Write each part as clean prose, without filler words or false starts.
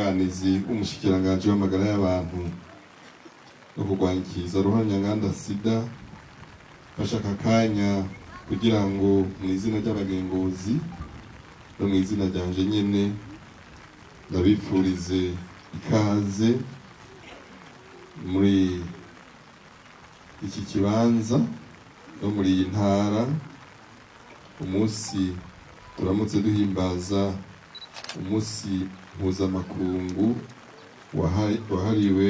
umwunganizi w'umushikiranganji w'amagara y'abantu no kurwanya ikiza ruhonyanganda sida bashaka kanya kugira ngo mu izina ry'abagengozi no mu izina ryanje nyene ndabifurize ikaze muri iki kibanza no muri iyi ntara umunsi turamutse duhimbaza umunsi mpuzamakungu wahariwe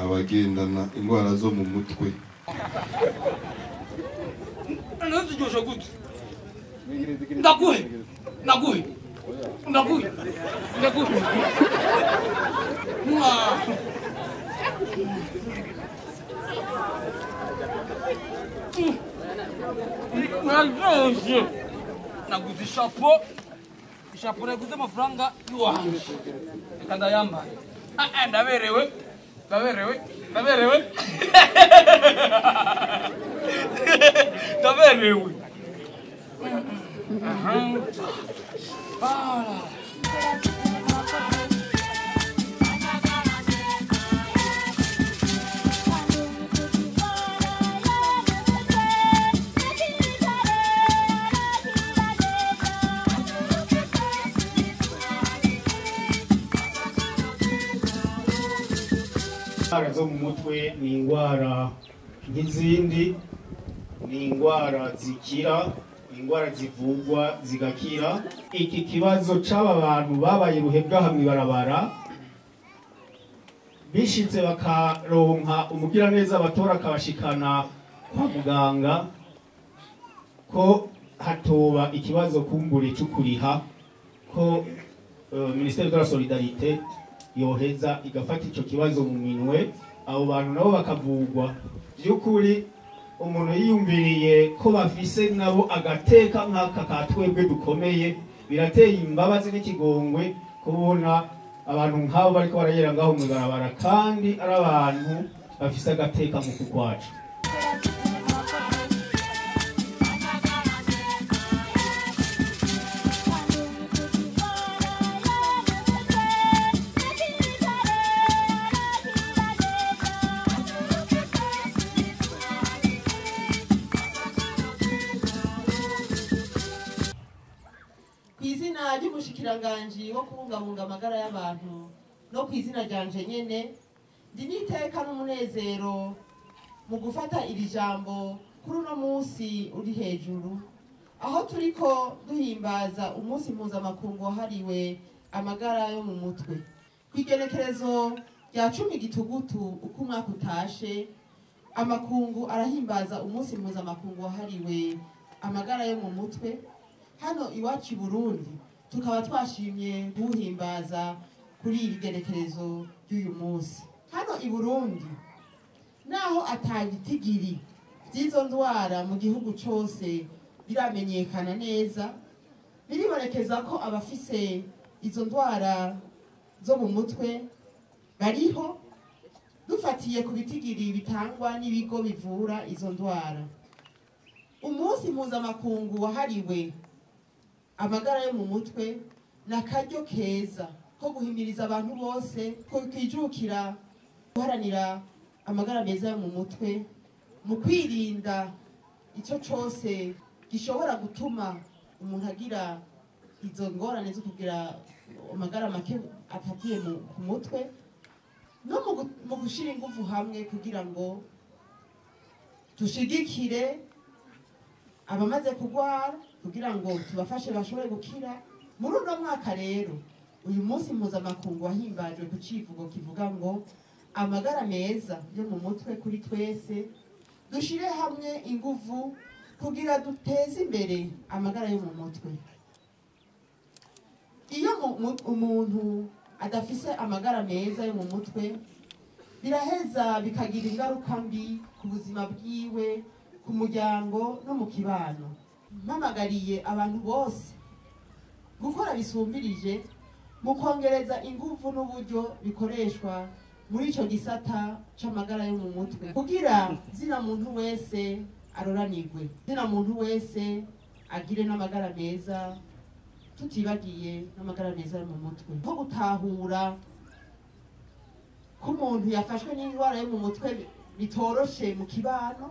abagendana indwara zo mu mutwe. Ndaguhe. Naguze ishapo naguze amafaranga y'uwanje reka ndayambaye ndaberewe Indwara zo mu mutwe ni indwara nk'izindi, ni indwara zikira, ni indwara zivugwa zigakira. Iki kibazo c'aba bantu babaye ruhebwa hamwe barabara bishitse bakaronka umugiraneza batora akabashikana kwa muganga ko hatoba ikibazo kumbure c'ukuriha ko Ministère de la Solidarité yoheza igafata ico kibazo mu minwe, abo bantu nabo bakavugwa by'ukuri. Umuntu yiyumviriye ko bafise nabo agateka nk'aka katwebwe dukomeye, birateye imbabazi n'ikigongwe kubona abantu nk'abo bariko barayera ngaho mu barabara kandi ari abantu bafise agateka mu kugwaca. Kw'izina ry'umushikiranganji wo kubungabunga amagara y'abantu no kw'izina ryanje nyene ndi niteka n'umunezero mu gufata iri jambo kuri uno munsi uri hejuru, aho turiko duhimbaza umunsi mpuzamakungu wahariwe amagara yo mu mutwe. Kw'igenekerezo rya 10 Gitugutu uko umwaka utashe, amakungu arahimbaza umunsi mpuzamakungu wahariwe amagara yo mu mutwe. Hano iwacu i Burundi tukaba twashimye guhimbaza kuri iri genekerezo ry'uyu munsi. Hano i Burundi naho atagitigiri by'izo ndwara mu gihugu cyose biramenyekana neza, biribonekeza ko abafise izo ndwara zo mu mutwe bariho, dufatiye ku bitigiri bitangwa n'ibigo bivura izo ndwara. Umunsi mpuzamakungu wahariwe amagara yo mu mutwe n'akaryo keza ko guhimiriza abantu bose ko kwijukira guharanira amagara meza yo mu mutwe, mu kwirinda icyo cyose gishobora gutuma umuntu agira izo ngorane zo kugira amagara make afatiye ku mutwe, no mu gushira ingufu hamwe kugira ngo tushigikire abamaze kugwara kugira ngo tubafashe bashobore gukira. Muri uno mwaka rero uyu munsi mpuzamakungu wahimbajwe ku civugo kivuga ngo amagara meza yo mu mutwe kuri twese, dushire hamwe ingufu kugira duteze imbere amagara yo mu mutwe. Iyo umuntu adafise amagara meza yo mu mutwe, biraheza bikagira ingaruka mbi ku buzima bwiwe, ku muryango no mu kibano. Mpamagariye abantu bose gukora bisumbirije mu kongereza ingufu n'uburyo bikoreshwa muri ico gisata c'amagara yo mu mutwe, kugira zina muntu wese aroranirwe, zina muntu wese agire n'amagara meza. tutibagiye n'amagara meza yo mu mutwe nko gutahura ko umuntu yafashwe n'indwara yo mu mutwe bitoroshe mu kibano.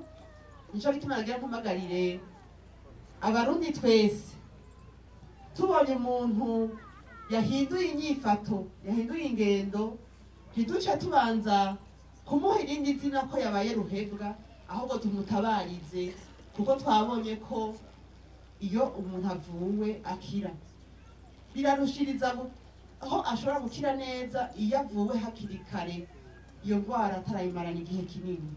Nico gituma nagira mpamagarire abarundi twese tubonye umuntu yahinduye inyifato yahinduye ingendo ntiduce tubanza kumuha irindi zina ko yabaye ruhebwa, ahubwo tumutabarize kuko twabonye ko iyo umuntu avuwe akira birarushiriza aho ashobora gukira neza iyo avuwe hakiri kare iyo ndwara atarayimarana igihe kinini.